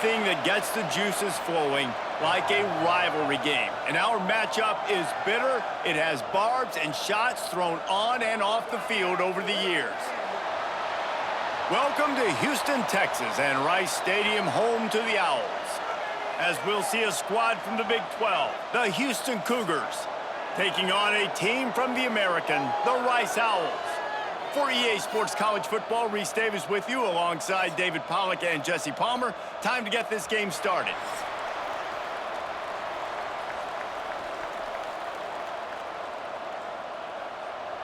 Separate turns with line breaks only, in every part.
anything that gets the juices flowing, like a rivalry game. And our matchup is bitter. It has barbs and shots thrown on and off the field over the years. Welcome to Houston, Texas, and Rice Stadium, home to the Owls. As we'll see a squad from the Big 12, the Houston Cougars, taking on a team from the American, the Rice Owls. For EA Sports College Football, Reese Davis with you alongside David Pollack and Jesse Palmer. Time to get this game started.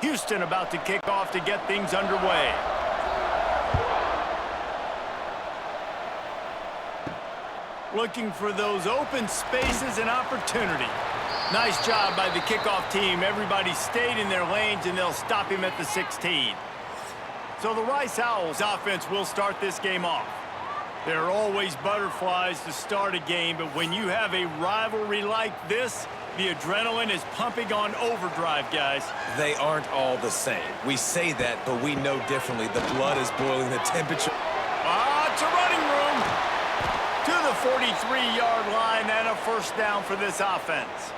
Houston about to kick off to get things underway. Looking for those open spaces and opportunity. Nice job by the kickoff team. Everybody stayed in their lanes, and they'll stop him at the 16. So the Rice Owls offense will start this game off. There are always butterflies to start a game, but when you have a rivalry like this, the adrenaline is pumping on overdrive, guys.
They aren't all the same. We say that, but we know differently. The blood is boiling, the temperature.
It's a running room to the 43-yard line, and a first down for this offense.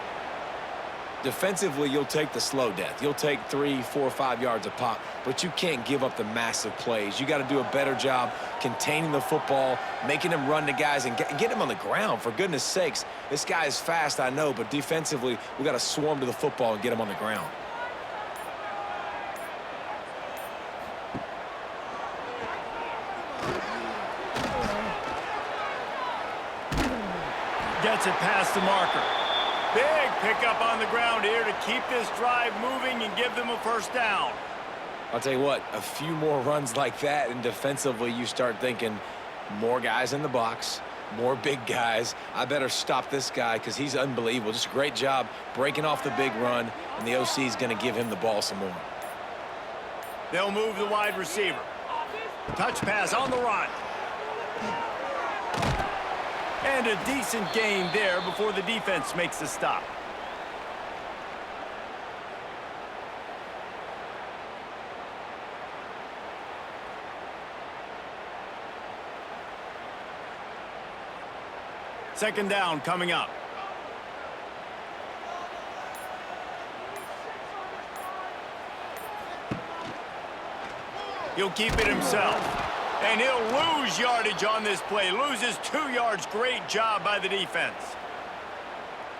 Defensively, you'll take the slow death. You'll take 3, 4, 5 yards a pop, but you can't give up the massive plays. You got to do a better job containing the football, making them run to guys, and get them on the ground. For goodness sakes, this guy is fast, I know, but defensively, we got to swarm to the football and get him on the ground.
Gets it past the marker. Big pickup on the ground here to keep this drive moving and give them a first down.
I'll tell you what, a few more runs like that, and defensively you start thinking more guys in the box, more big guys. I better stop this guy because he's unbelievable. Just a great job breaking off the big run, and the OC is going to give him the ball some more.
They'll move the wide receiver. Touch pass on the run. And a decent gain there before the defense makes the stop. Second down coming up. He'll keep it himself. And he'll lose yardage on this play. Loses 2 yards. Great job by the defense.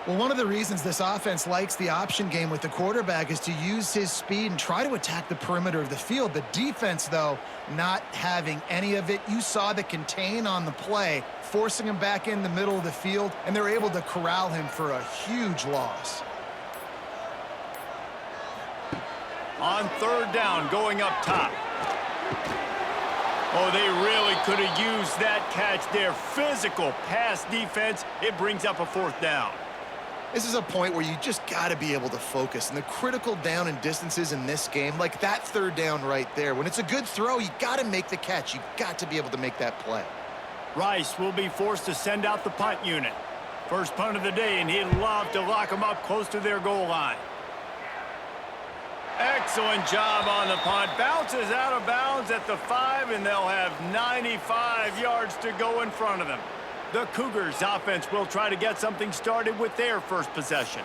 Well, one of the reasons this offense likes the option game with the quarterback is to use his speed and try to attack the perimeter of the field. The defense, though, not having any of it. You saw the contain on the play, forcing him back in the middle of the field, and they're able to corral him for a huge loss.
On third down, going up top. Oh, they really could have used that catch there. Physical pass defense. It brings up a fourth down.
This is a point where you just got to be able to focus. And the critical down and distances in this game, like that third down right there, when it's a good throw, you got to make the catch. You got to be able to make that play.
Rice will be forced to send out the punt unit. First punt of the day, and he'd love to lock them up close to their goal line. Excellent job on the punt. Bounces out of bounds at the 5, and they'll have 95 yards to go in front of them. The Cougars offense will try to get something started with their first possession.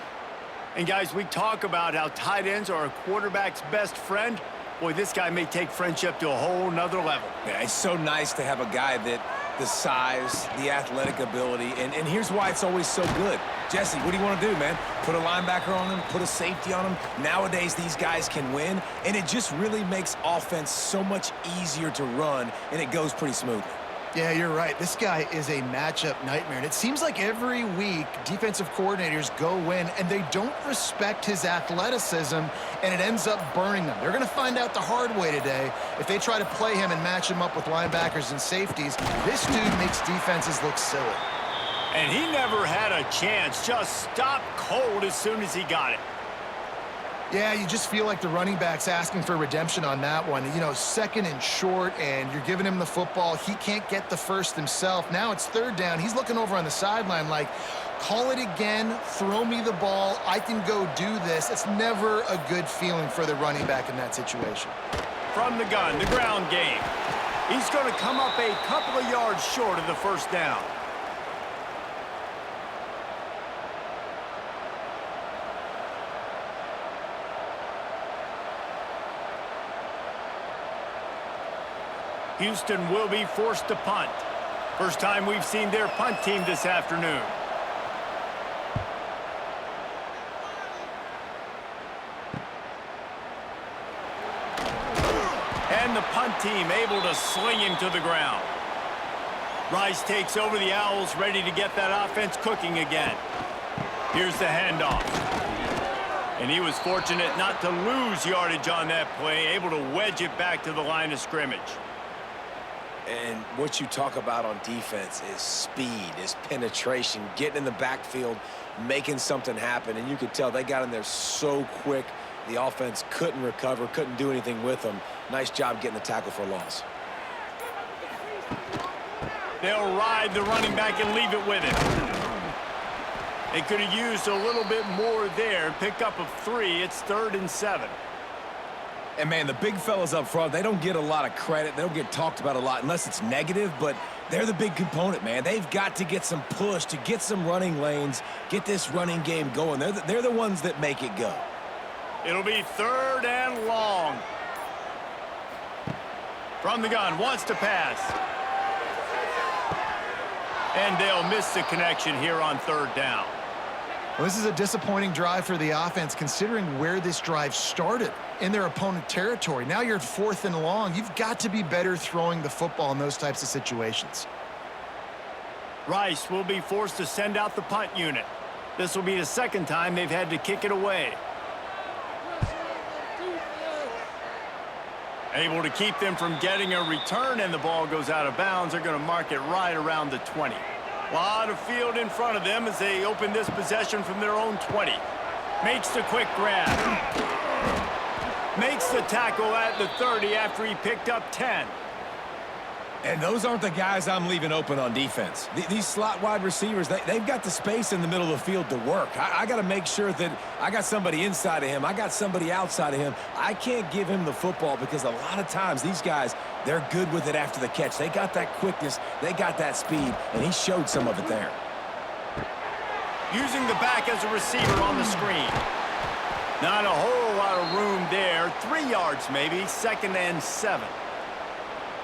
And guys, we talk about how tight ends are a quarterback's best friend. Boy, this guy may take friendship to a whole nother level.
Yeah, it's so nice to have a guy that the size, the athletic ability, and here's why it's always so good. Jesse, what do you want to do, man? Put a linebacker on him, put a safety on him. Nowadays, these guys can win, and it just really makes offense so much easier to run, and it goes pretty smoothly.
Yeah, you're right. This guy is a matchup nightmare. And it seems like every week defensive coordinators go in and they don't respect his athleticism, and it ends up burning them. They're going to find out the hard way today. If they try to play him and match him up with linebackers and safeties, this dude makes defenses look silly.
And he never had a chance. Just stopped cold as soon as he got it.
Yeah, you just feel like the running back's asking for redemption on that one. You know, second and short, and you're giving him the football. He can't get the first himself. Now it's third down. He's looking over on the sideline like, call it again, throw me the ball, I can go do this. It's never a good feeling for the running back in that situation.
From the gun, the ground game. He's going to come up a couple of yards short of the first down. Houston will be forced to punt. First time we've seen their punt team this afternoon. And the punt team able to sling him to the ground. Rice takes over the Owls, ready to get that offense cooking again. Here's the handoff. And he was fortunate not to lose yardage on that play, able to wedge it back to the line of scrimmage.
And what you talk about on defense is speed, is penetration, getting in the backfield, making something happen. And you could tell they got in there so quick, the offense couldn't recover, couldn't do anything with them. Nice job getting the tackle for a loss.
They'll ride the running back and leave it with him. They could have used a little bit more there. Pick up of 3. It's 3rd and 7.
And, man, the big fellas up front, they don't get a lot of credit. They don't get talked about a lot unless it's negative, but they're the big component, man. They've got to get some push, to get some running lanes, get this running game going. They're the ones that make it go.
It'll be 3rd and long. From the gun, wants to pass. And they'll miss the connection here on 3rd down.
Well, this is a disappointing drive for the offense, considering where this drive started, in their opponent territory. Now you're at 4th and long. You've got to be better throwing the football in those types of situations.
Rice will be forced to send out the punt unit. This will be the 2nd time they've had to kick it away. Able to keep them from getting a return, and the ball goes out of bounds. They're going to mark it right around the 20. A lot of field in front of them as they open this possession from their own 20. Makes the quick grab. Makes the tackle at the 30 after he picked up 10.
And those aren't the guys I'm leaving open on defense. These slot wide receivers, they've got the space in the middle of the field to work. I got to make sure that I got somebody inside of him. I got somebody outside of him. I can't give him the football because a lot of times these guys, they're good with it after the catch. They got that quickness. They got that speed, and he showed some of it there.
Using the back as a receiver on the screen. Not a whole lot of room there. 3 yards maybe, 2nd and 7.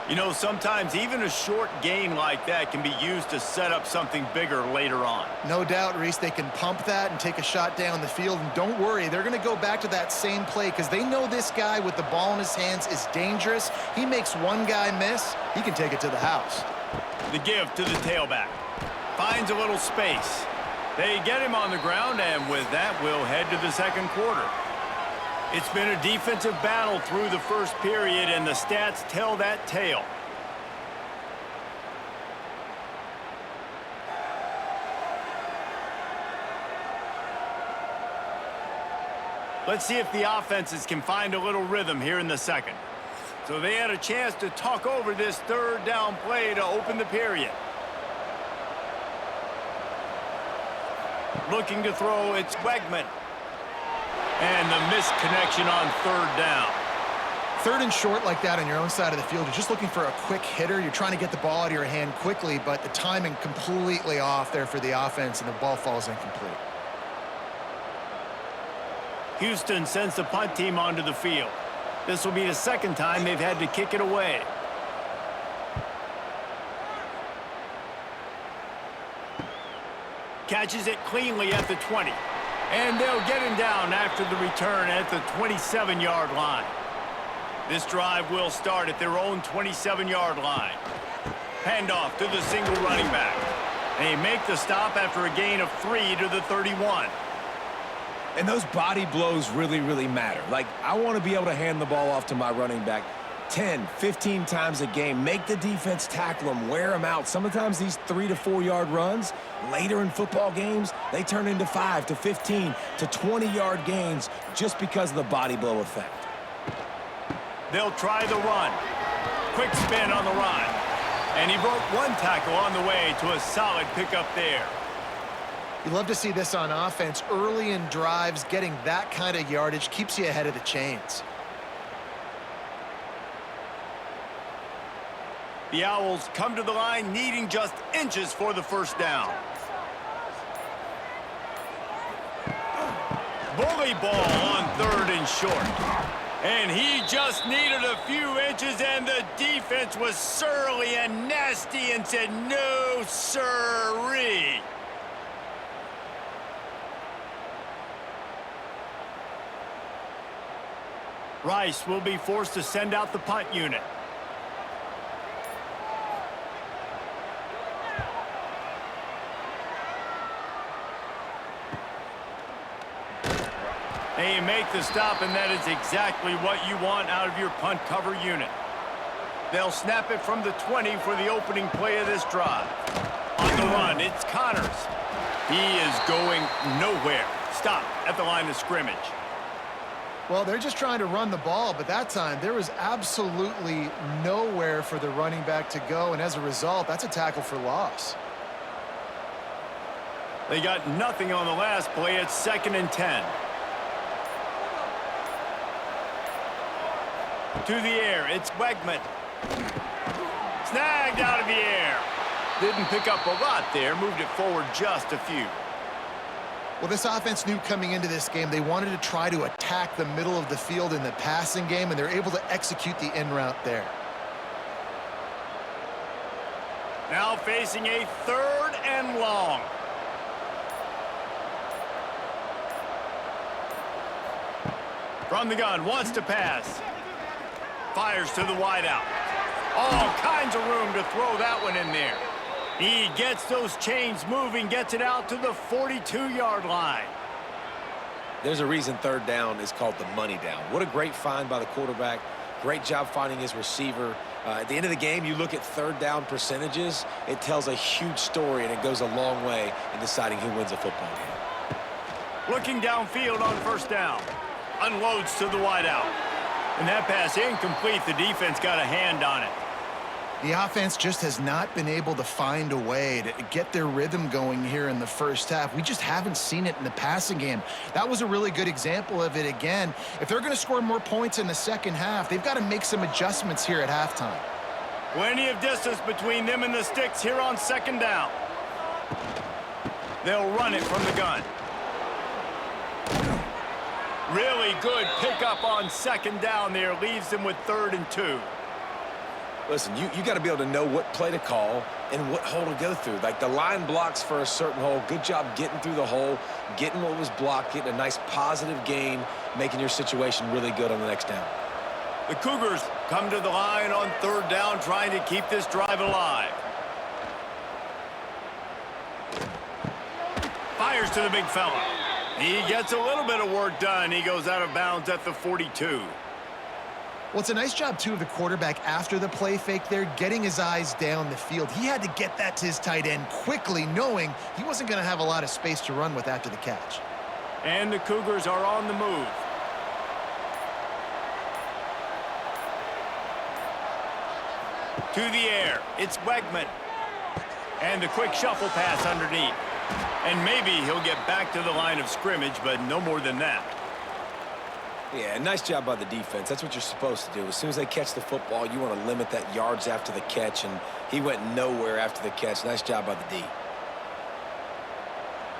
You know, sometimes even a short gain like that can be used to set up something bigger later on.
No doubt, Reese, they can pump that and take a shot down the field. And don't worry, they're going to go back to that same play because they know this guy with the ball in his hands is dangerous. He makes one guy miss, he can take it to the house.
The give to the tailback. Finds a little space. They get him on the ground, and with that, we'll head to the 2nd quarter. It's been a defensive battle through the first period, and the stats tell that tale. Let's see if the offenses can find a little rhythm here in the 2nd. So they had a chance to talk over this 3rd down play to open the period. Looking to throw, it's Wegman. And the missed connection on 3rd down.
3rd and short like that on your own side of the field, you're just looking for a quick hitter. You're trying to get the ball out of your hand quickly, but the timing completely off there for the offense, and the ball falls incomplete.
Houston sends the punt team onto the field. This will be the 2nd time they've had to kick it away. Catches it cleanly at the 20. And they'll get him down after the return at the 27-yard line. This drive will start at their own 27-yard line. Handoff to the single running back. They make the stop after a gain of 3 to the 31.
And those body blows really, really matter. Like, I want to be able to hand the ball off to my running back 10, 15 times a game. Make the defense tackle them, wear them out. Sometimes these 3 to 4 yard runs, later in football games, they turn into 5 to 15 to 20-yard gains just because of the body blow effect.
They'll try the run. Quick spin on the run. And he broke one tackle on the way to a solid pickup there.
You love to see this on offense. Early in drives, getting that kind of yardage keeps you ahead of the chains.
The Owls come to the line needing just inches for the 1st down. Bully ball on 3rd and short. And he just needed a few inches, and the defense was surly and nasty and said, no, sirree. Rice will be forced to send out the punt unit. They make the stop, and that is exactly what you want out of your punt cover unit. They'll snap it from the 20 for the opening play of this drive. On the run, it's Connors. He is going nowhere. Stop at the line of scrimmage.
Well, they're just trying to run the ball, but that time there was absolutely nowhere for the running back to go, and as a result, that's a tackle for loss.
They got nothing on the last play. It's 2nd and 10. To the air, it's Wegman. Snagged out of the air. Didn't pick up a lot there, moved it forward just a few.
Well, this offense knew coming into this game they wanted to try to attack the middle of the field in the passing game, and they're able to execute the in route there.
Now facing a 3rd and long. From the gun, wants to pass. Fires to the wideout. All kinds of room to throw that one in there. He gets those chains moving, gets it out to the 42-yard line.
There's a reason 3rd down is called the money down. What a great find by the quarterback. Great job finding his receiver. At the end of the game, you look at 3rd down percentages. It tells a huge story, and it goes a long way in deciding who wins a football game.
Looking downfield on 1st down. Unloads to the wideout. And that pass incomplete. The defense got a hand on it.
The offense just has not been able to find a way to get their rhythm going here in the first half. We just haven't seen it in the passing game. That was a really good example of it again. If they're going to score more points in the second half, they've got to make some adjustments here at halftime.
Plenty of distance between them and the sticks here on 2nd down. They'll run it from the gun. Really good pickup on 2nd down there. Leaves them with 3rd and 2.
Listen, you got to be able to know what play to call and what hole to go through. Like the line blocks for a certain hole. Good job getting through the hole, getting what was blocked, getting a nice positive gain, making your situation really good on the next down.
The Cougars come to the line on 3rd down, trying to keep this drive alive. Fires to the big fella. He gets a little bit of work done. He goes out of bounds at the 42.
Well, it's a nice job, too, of the quarterback after the play fake there, getting his eyes down the field. He had to get that to his tight end quickly, knowing he wasn't going to have a lot of space to run with after the catch.
And the Cougars are on the move. To the air, it's Wegman. And the quick shuffle pass underneath. And maybe he'll get back to the line of scrimmage, but no more than that.
Yeah, nice job by the defense. That's what you're supposed to do. As soon as they catch the football, you want to limit that yards after the catch, and he went nowhere after the catch. Nice job by the D.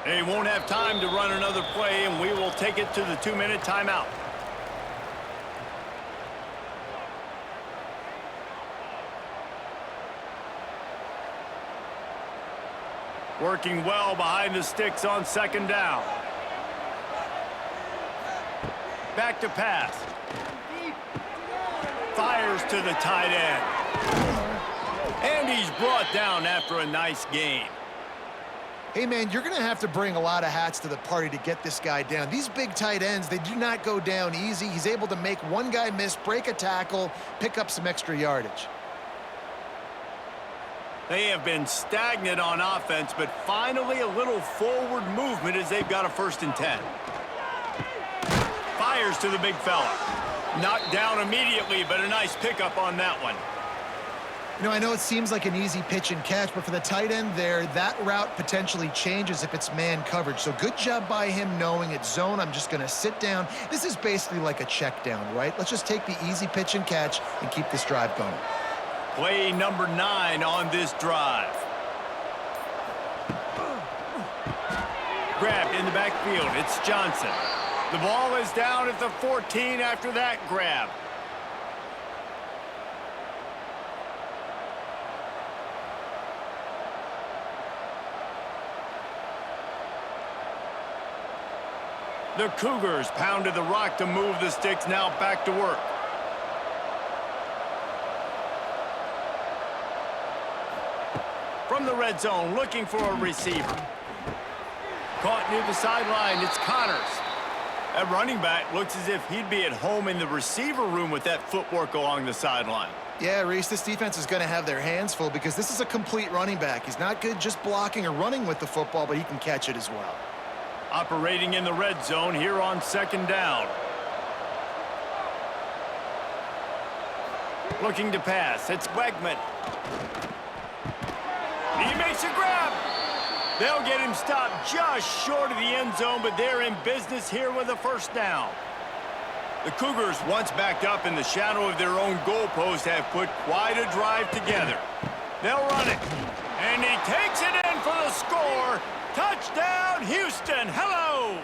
They won't have time to run another play, and we will take it to the 2-minute timeout. Working well behind the sticks on 2nd down. Back to pass. Fires to the tight end. And he's brought down after a nice gain.
Hey, man, you're going to have to bring a lot of hats to the party to get this guy down. These big tight ends, they do not go down easy. He's able to make one guy miss, break a tackle, pick up some extra yardage.
They have been stagnant on offense, but finally a little forward movement as they've got a 1st and 10. Fires to the big fella. Knocked down immediately, but a nice pickup on that one.
You know, I know it seems like an easy pitch and catch, but for the tight end there, that route potentially changes if it's man coverage. So good job by him knowing it's zone. I'm just going to sit down. This is basically like a check down, right? Let's just take the easy pitch and catch and keep this drive going.
Play number 9 on this drive. Grabbed in the backfield. It's Johnson. The ball is down at the 14 after that grab. The Cougars pounded the rock to move the sticks, now back to work. From the red zone, looking for a receiver. Caught near the sideline, it's Connors. That running back looks as if he'd be at home in the receiver room with that footwork along the sideline.
Yeah, Reese, this defense is going to have their hands full because this is a complete running back. He's not good just blocking or running with the football, but he can catch it as well.
Operating in the red zone here on second down. Looking to pass, it's Wegman. He makes a grab. They'll get him stopped just short of the end zone, but they're in business here with a first down. The Cougars, once backed up in the shadow of their own goalpost, have put quite a drive together. They'll run it, and he takes it in for the score. Touchdown, Houston. Hello.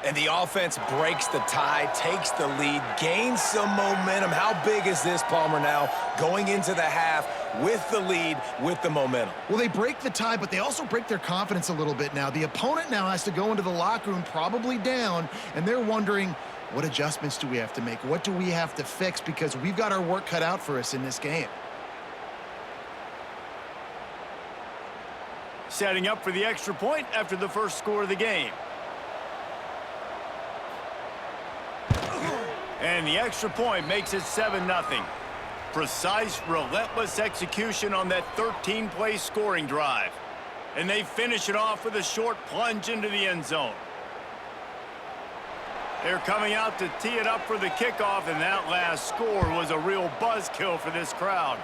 And the offense breaks the tie, takes the lead, gains some momentum. How big is this, Palmer, now going into the half with the lead, with the momentum?
Well, they break the tie, but they also break their confidence a little bit now. The opponent now has to go into the locker room probably down, and they're wondering, what adjustments do we have to make? What do we have to fix? Because we've got our work cut out for us in this game.
Setting up for the extra point after the first score of the game. And the extra point makes it 7-0. Precise, relentless execution on that 13-play scoring drive. And they finish it off with a short plunge into the end zone. They're coming out to tee it up for the kickoff, and that last score was a real buzzkill for this crowd.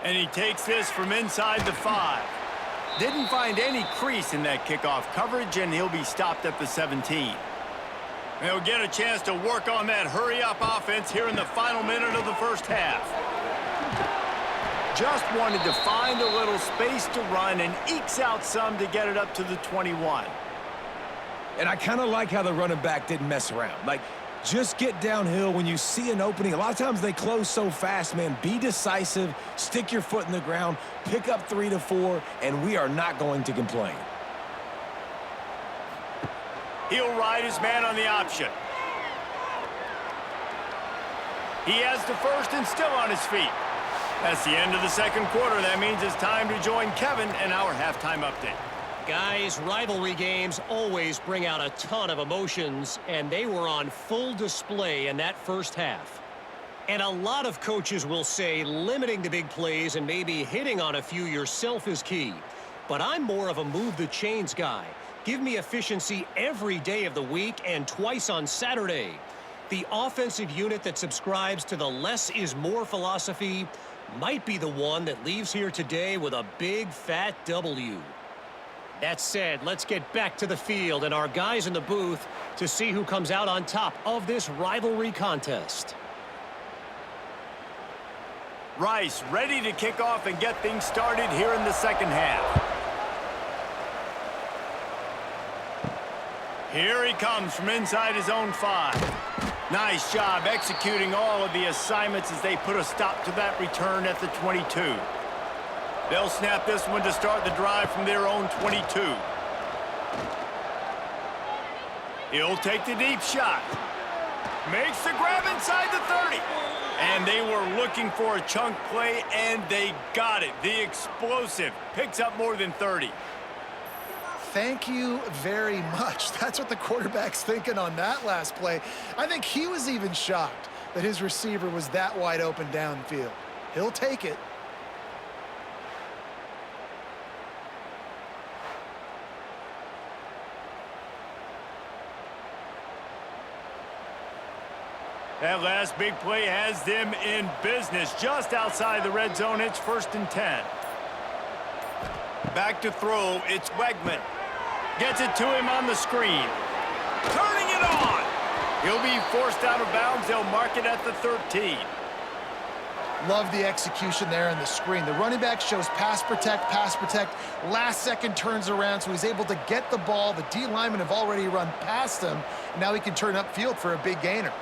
And he takes this from inside the 5. Didn't find any crease in that kickoff coverage, and he'll be stopped at the 17. They'll get a chance to work on that hurry-up offense here in the final minute of the first half. Just wanted to find a little space to run and ekes out some to get it up to the 21.
And I kind of like how the running back didn't mess around. Like, just get downhill when you see an opening. A lot of times they close so fast, man. Be decisive, stick your foot in the ground, pick up 3 to 4, and we are not going to complain.
He'll ride his man on the option. He has the first and still on his feet. That's the end of the second quarter. That means it's time to join Kevin in our halftime update.
Guys, rivalry games always bring out a ton of emotions, and they were on full display in that first half. And a lot of coaches will say limiting the big plays and maybe hitting on a few yourself is key. But I'm more of a move the chains guy. Give me efficiency every day of the week and twice on Saturday. The offensive unit that subscribes to the less is more philosophy might be the one that leaves here today with a big fat W. That said, let's get back to the field and our guys in the booth to see who comes out on top of this rivalry contest.
Rice ready to kick off and get things started here in the second half. Here he comes from inside his own 5. Nice job executing all of the assignments as they put a stop to that return at the 22. They'll snap this one to start the drive from their own 22. He'll take the deep shot. Makes the grab inside the 30. And they were looking for a chunk play, and they got it. The explosive picks up more than 30.
Thank you very much. That's what the quarterback's thinking on that last play. I think he was even shocked that his receiver was that wide open downfield. He'll take it.
That last big play has them in business. Just outside the red zone, it's 1st and 10. Back to throw, it's Wegman. Gets it to him on the screen. Turning it on. He'll be forced out of bounds. They'll mark it at the 13.
Love the execution there on the screen. The running back shows pass protect, last second turns around, so he's able to get the ball. The D linemen have already run past him. Now he can turn upfield for a big gainer.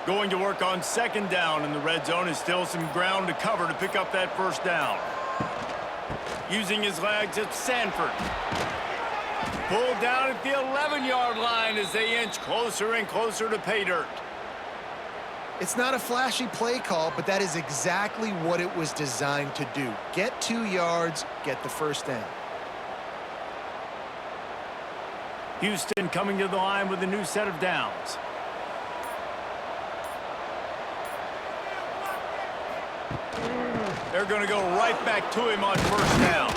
Going to work on second down, and the red zone is still some ground to cover to pick up that first down. Using his legs, it's Sanford. Pulled down at the 11-yard line as they inch closer and closer to pay dirt.
It's not a flashy play call, but that is exactly what it was designed to do. Get 2 yards, get the first down.
Houston coming to the line with a new set of downs. They're going to go right back to him on first down.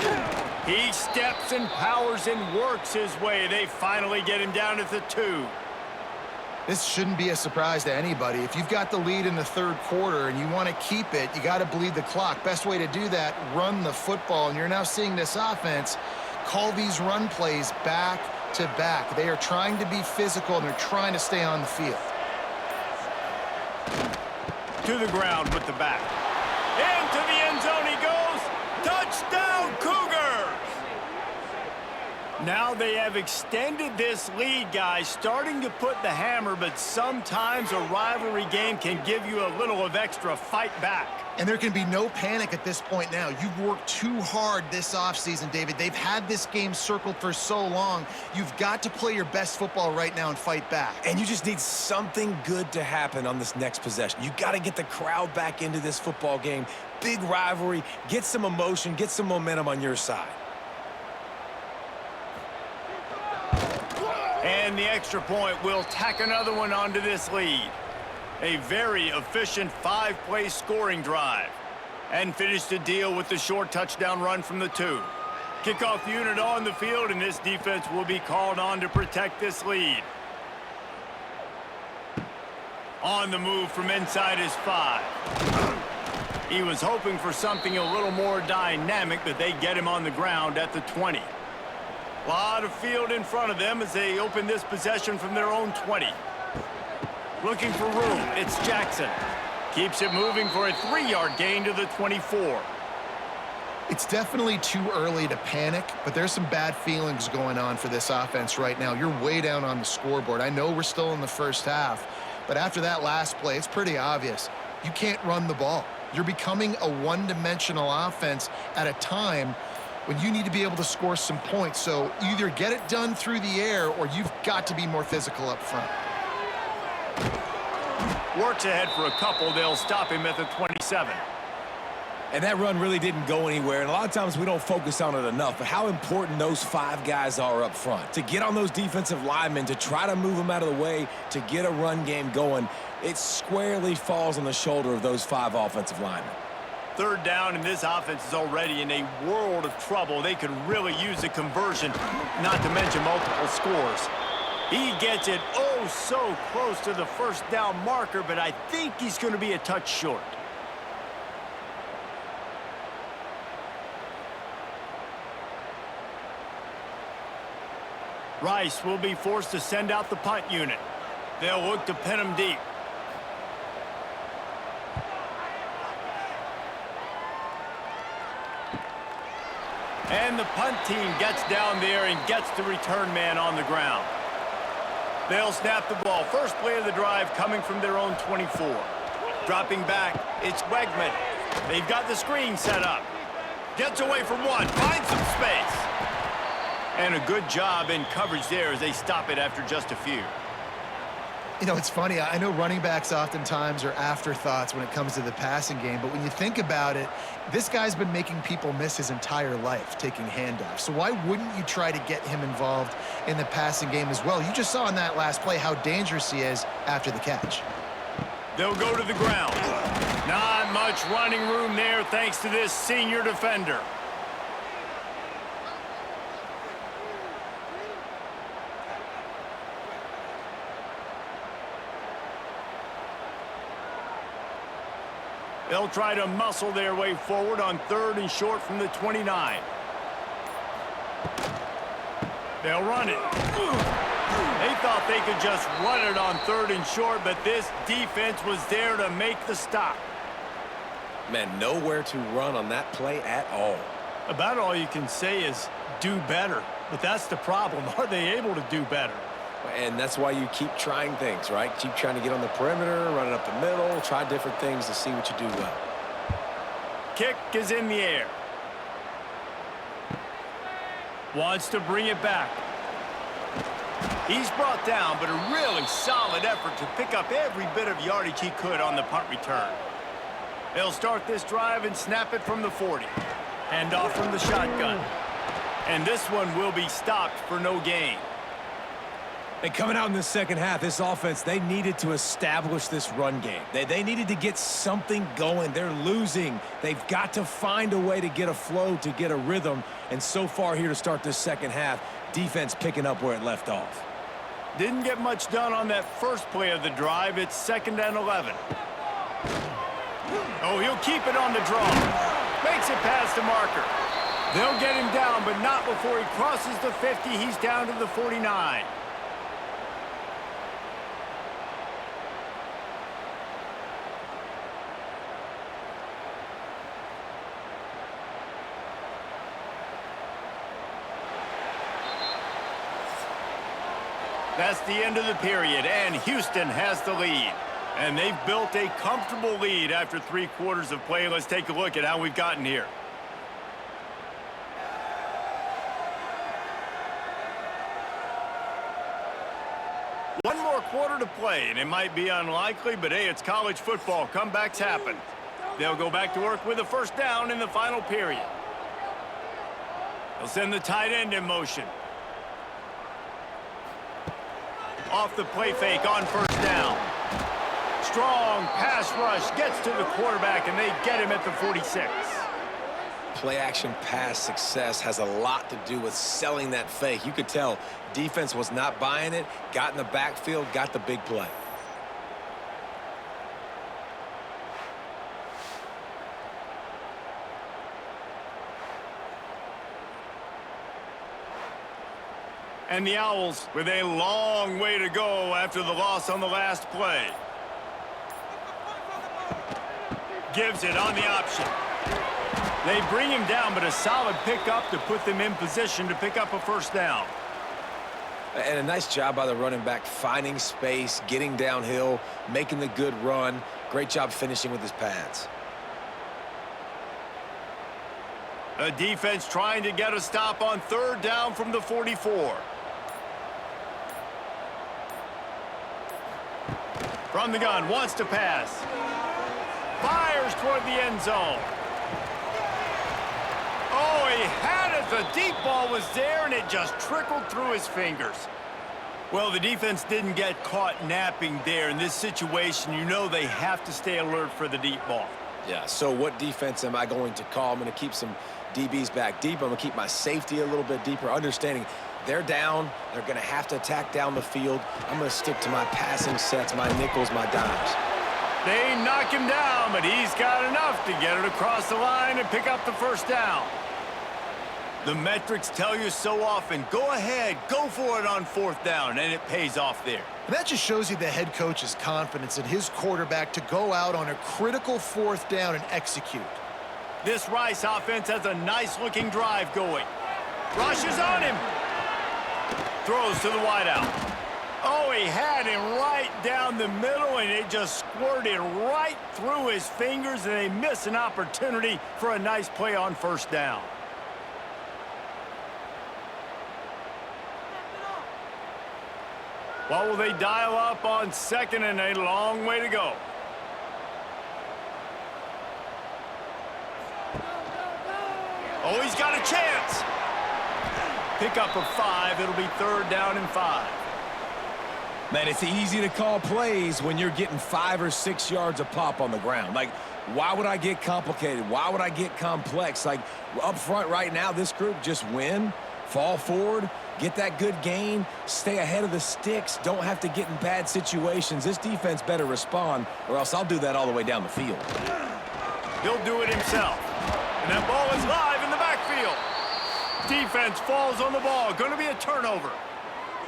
He steps and powers and works his way. They finally get him down at the 2.
This shouldn't be a surprise to anybody. If you've got the lead in the third quarter and you want to keep it, you got to bleed the clock. Best way to do that, run the football. And you're now seeing this offense call these run plays back to back. They are trying to be physical, and they're trying to stay on the field.
To the ground with the back. Into the end zone he goes. Touchdown, Cougars! Now they have extended this lead, guys, starting to put the hammer, but sometimes a rivalry game can give you a little of extra fight back.
And there can be no panic at this point now. You've worked too hard this offseason, David. They've had this game circled for so long. You've got to play your best football right now and fight back.
And you just need something good to happen on this next possession. You got to get the crowd back into this football game. Big rivalry. Get some emotion. Get some momentum on your side.
And the extra point will tack another one onto this lead. A very efficient 5-play scoring drive. And finish the deal with the short touchdown run from the 2. Kickoff unit on the field, and this defense will be called on to protect this lead. On the move from inside his 5. He was hoping for something a little more dynamic, but they get him on the ground at the 20. A lot of field in front of them as they open this possession from their own 20. Looking for room, it's Jackson. Keeps it moving for a 3-yard gain to the 24.
It's definitely too early to panic, but there's some bad feelings going on for this offense right now. You're way down on the scoreboard. I know we're still in the first half, but after that last play, it's pretty obvious. You can't run the ball. You're becoming a one-dimensional offense at a time when you need to be able to score some points. So either get it done through the air or you've got to be more physical up front.
Works ahead for a couple. They'll stop him at the 27.
And that run really didn't go anywhere. And a lot of times we don't focus on it enough, but how important those 5 guys are up front. To get on those defensive linemen, to try to move them out of the way, to get a run game going, it squarely falls on the shoulder of those 5 offensive linemen.
Third down, and this offense is already in a world of trouble. They could really use a conversion, not to mention multiple scores. He gets it oh so close to the first down marker, but I think he's going to be a touch short. Rice will be forced to send out the punt unit. They'll look to pin him deep. And the punt team gets down there and gets the return man on the ground. They'll snap the ball. First play of the drive coming from their own 24. Dropping back, it's Wegman. They've got the screen set up. Gets away from one, finds some space. And a good job in coverage there as they stop it after just a few.
You know, it's funny. I know running backs oftentimes are afterthoughts when it comes to the passing game, but when you think about it, this guy's been making people miss his entire life taking handoffs. So why wouldn't you try to get him involved in the passing game as well? You just saw in that last play how dangerous he is after the catch.
They'll go to the ground. Not much running room there thanks to this senior defender. They'll try to muscle their way forward on 3rd and short from the 29. They'll run it. They thought they could just run it on 3rd and short, but this defense was there to make the stop.
Man, nowhere to run on that play at all.
About all you can say is do better. But that's the problem. Are they able to do better?
And that's why you keep trying things, right? Keep trying to get on the perimeter, run it up the middle, try different things to see what you do well.
Kick is in the air. Wants to bring it back. He's brought down, but a really solid effort to pick up every bit of yardage he could on the punt return. They'll start this drive and snap it from the 40. Hand off from the shotgun. And this one will be stopped for no gain.
And coming out in the second half, this offense, they needed to establish this run game. They needed to get something going. They're losing. They've got to find a way to get a flow, to get a rhythm. And so far here to start this second half, defense picking up where it left off.
Didn't get much done on that first play of the drive. It's 2nd and 11. Oh, he'll keep it on the draw. Makes it past the marker. They'll get him down, but not before he crosses the 50. He's down to the 49. That's the end of the period, and Houston has the lead. And they've built a comfortable lead after 3 quarters of play. Let's take a look at how we've gotten here. One more quarter to play, and it might be unlikely, but hey, it's college football. Comebacks happen. They'll go back to work with a first down in the final period. They'll send the tight end in motion. Off the play fake on first down. Strong pass rush gets to the quarterback, and they get him at the 46.
Play-action pass success has a lot to do with selling that fake. You could tell defense was not buying it, got in the backfield, got the big play.
And the Owls with a long way to go after the loss on the last play. Gives it on the option. They bring him down, but a solid pickup to put them in position to pick up a first down.
And a nice job by the running back, finding space, getting downhill, making the good run. Great job finishing with his pads.
A defense trying to get a stop on 3rd down from the 44. From the gun, wants to pass. Fires toward the end zone. Oh, he had it. The deep ball was there, and it just trickled through his fingers. Well, the defense didn't get caught napping there. In this situation, you know they have to stay alert for the deep ball.
Yeah, so what defense am I going to call? I'm going to keep some DBs back deep. I'm going to keep my safety a little bit deeper, understanding they're down. They're going to have to attack down the field. I'm going to stick to my passing sets, my nickels, my dimes.
They knock him down, but he's got enough to get it across the line and pick up the first down. The metrics tell you so often, go ahead, go for it on 4th down, and it pays off there.
And that just shows you the head coach's confidence in his quarterback to go out on a critical 4th down and execute.
This Rice offense has a nice-looking drive going. Rushes on him. Throws to the wideout. Oh, he had him right down the middle, and it just squirted right through his fingers, and they miss an opportunity for a nice play on 1st down. What will they dial up on 2nd and a long way to go? Oh, he's got a chance. Pick up of 5. It'll be 3rd down and 5.
Man, it's easy to call plays when you're getting 5 or 6 yards a pop on the ground. Like, why would I get complicated? Why would I get complex? Like, up front right now, this group just win, fall forward, get that good gain, stay ahead of the sticks, don't have to get in bad situations. This defense better respond, or else I'll do that all the way down the field.
He'll do it himself. And that ball is live in the backfield. Defense falls on the ball. Going to be a turnover.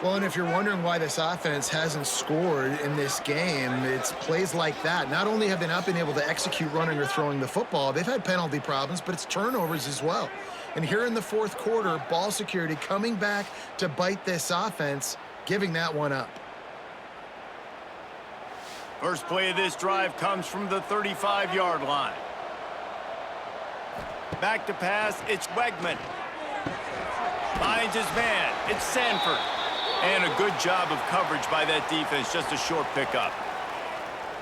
Well, and if you're wondering why this offense hasn't scored in this game, it's plays like that. Not only have they not been able to execute running or throwing the football, they've had penalty problems, but it's turnovers as well. And here in the fourth quarter, ball security coming back to bite this offense, giving that one up.
First play of this drive comes from the 35-yard line. Back to pass, it's Wegman. Finds his man, it's Sanford. And a good job of coverage by that defense, just a short pickup.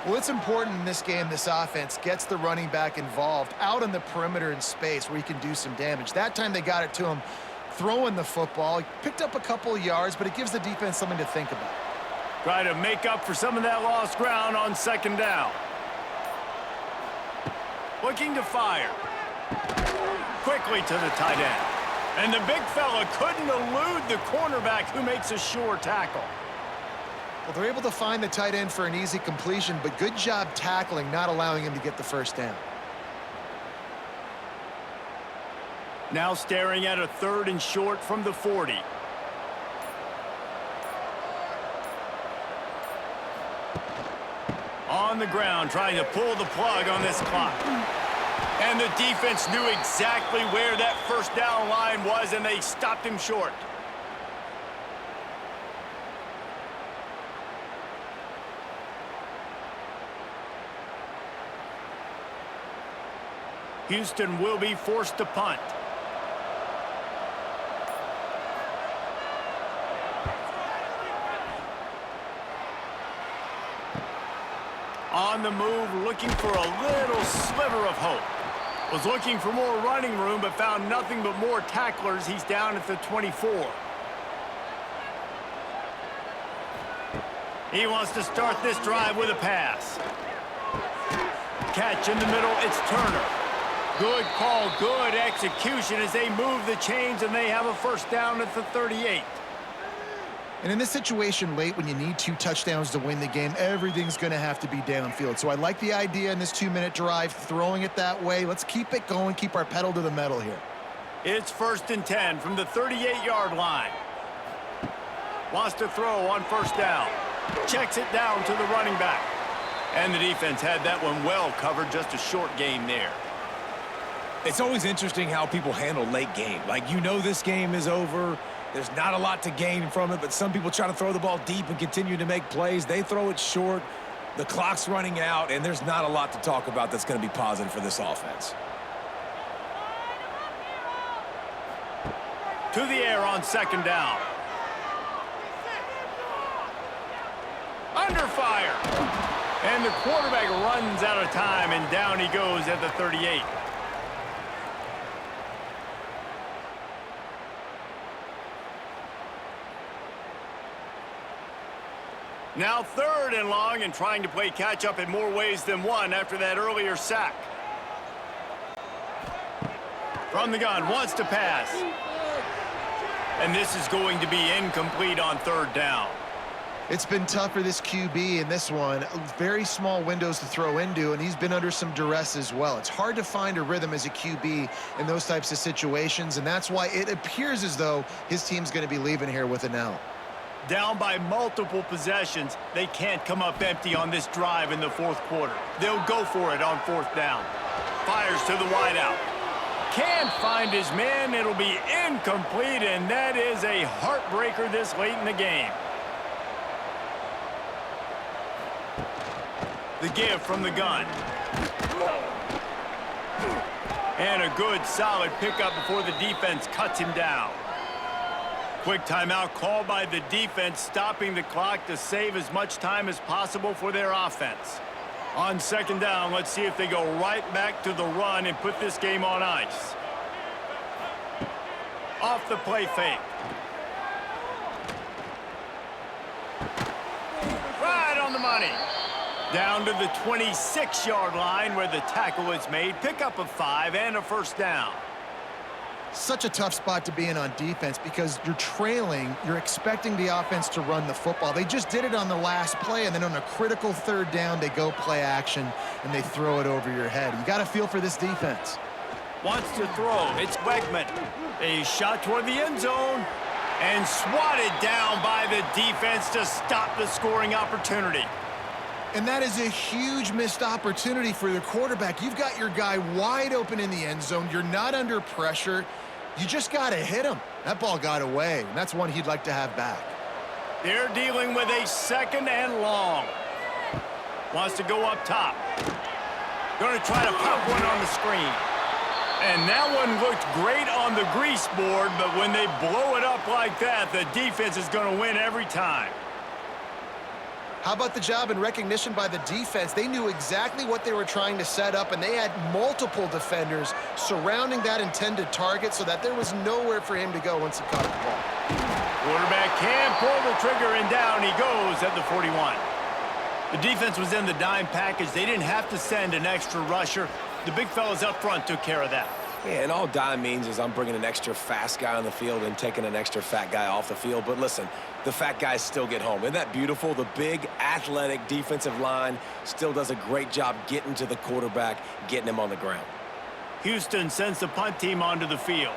Well, it's important in this game this offense gets the running back involved out on the perimeter in space where he can do some damage. That time they got it to him throwing the football. He picked up a couple of yards, but it gives the defense something to think about.
Try to make up for some of that lost ground on second down. Looking to fire. Quickly to the tight end. And the big fella couldn't elude the cornerback who makes a sure tackle.
Well, they're able to find the tight end for an easy completion, but good job tackling, not allowing him to get the first down.
Now staring at a 3rd and short from the 40. On the ground, trying to pull the plug on this clock. And the defense knew exactly where that first down line was, and they stopped him short. Houston will be forced to punt. On the move, looking for a little sliver of hope. Was looking for more running room, but found nothing but more tacklers. He's down at the 24. He wants to start this drive with a pass. Catch in the middle, it's Turner. Good call, good execution as they move the chains, and they have a first down at the 38.
And in this situation late when you need 2 touchdowns to win the game, everything's going to have to be downfield. So I like the idea in this 2-minute drive, throwing it that way. Let's keep it going, keep our pedal to the metal here.
It's 1st and 10 from the 38-yard line. Wants to throw on first down. Checks it down to the running back. And the defense had that one well covered, just a short game there.
It's always interesting how people handle late game. Like, you know this game is over. There's not a lot to gain from it, but some people try to throw the ball deep and continue to make plays. They throw it short. The clock's running out, and there's not a lot to talk about that's going to be positive for this offense.
To the air on second down. Under fire. And the quarterback runs out of time, and down he goes at the 38. Now 3rd and long, and trying to play catch-up in more ways than one after that earlier sack. From the gun, wants to pass. And this is going to be incomplete on 3rd down.
It's been tough for this QB in this one. Very small windows to throw into, and he's been under some duress as well. It's hard to find a rhythm as a QB in those types of situations, and that's why it appears as though his team's going to be leaving here with an L.
Down by multiple possessions, they can't come up empty on this drive in the 4th quarter. They'll go for it on 4th down. Fires to the wideout. Can't find his man. It'll be incomplete, and that is a heartbreaker this late in the game. The give from the gun. And a good, solid pickup before the defense cuts him down. Quick timeout called by the defense, stopping the clock to save as much time as possible for their offense. On second down, let's see if they go right back to the run and put this game on ice. Off the play fake. Right on the money. Down to the 26-yard line where the tackle is made. Pickup of 5 and a first down.
Such a tough spot to be in on defense because you're trailing, you're expecting the offense to run the football. They just did it on the last play, and then on a critical 3rd down, they go play action, and they throw it over your head. You got to feel for this defense.
Wants to throw. It's Wegman. A shot toward the end zone. And swatted down by the defense to stop the scoring opportunity.
And that is a huge missed opportunity for the quarterback. You've got your guy wide open in the end zone. You're not under pressure. You just got to hit him. That ball got away, and that's one he'd like to have back.
They're dealing with a 2nd and long. Wants to go up top. Going to try to pop one on the screen. And that one looked great on the grease board, but when they blow it up like that, the defense is going to win every time.
How about the job and recognition by the defense? They knew exactly what they were trying to set up, and they had multiple defenders surrounding that intended target so that there was nowhere for him to go once he caught the ball.
Quarterback can pull the trigger, and down he goes at the 41. The defense was in the dime package. They didn't have to send an extra rusher. The big fellas up front took care of that.
Yeah, and all dime means is I'm bringing an extra fast guy on the field and taking an extra fat guy off the field. But listen, the fat guys still get home. Isn't that beautiful? The big, athletic defensive line still does a great job getting to the quarterback, getting him on the ground.
Houston sends the punt team onto the field.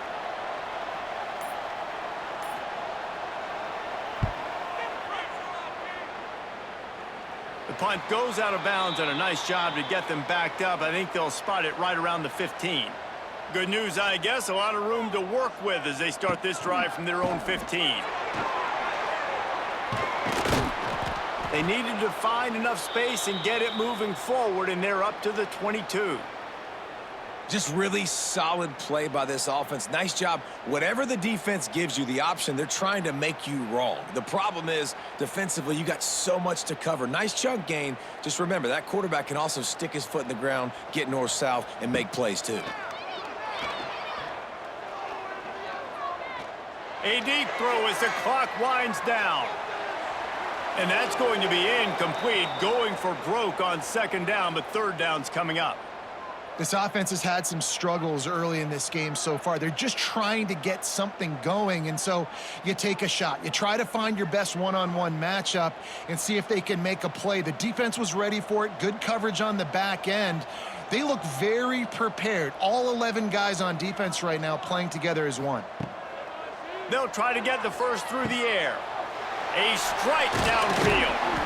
The punt goes out of bounds, and a nice job to get them backed up. I think they'll spot it right around the 15. Good news, I guess. A lot of room to work with as they start this drive from their own 15. They needed to find enough space and get it moving forward, and they're up to the 22.
Just really solid play by this offense. Nice job. Whatever the defense gives you the option, they're trying to make you wrong. The problem is, defensively, you got so much to cover. Nice chunk gain. Just remember, that quarterback can also stick his foot in the ground, get north-south, and make plays too.
A deep throw as the clock winds down. And that's going to be incomplete, going for broke on 2nd down, but 3rd down's coming up.
This offense has had some struggles early in this game so far. They're just trying to get something going, and so you take a shot. You try to find your best one-on-one matchup and see if they can make a play. The defense was ready for it. Good coverage on the back end. They look very prepared. All 11 guys on defense right now playing together as one.
They'll try to get the first through the air. A strike downfield.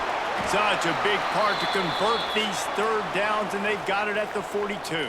Such a big part to convert these 3rd downs, and they've got it at the 42.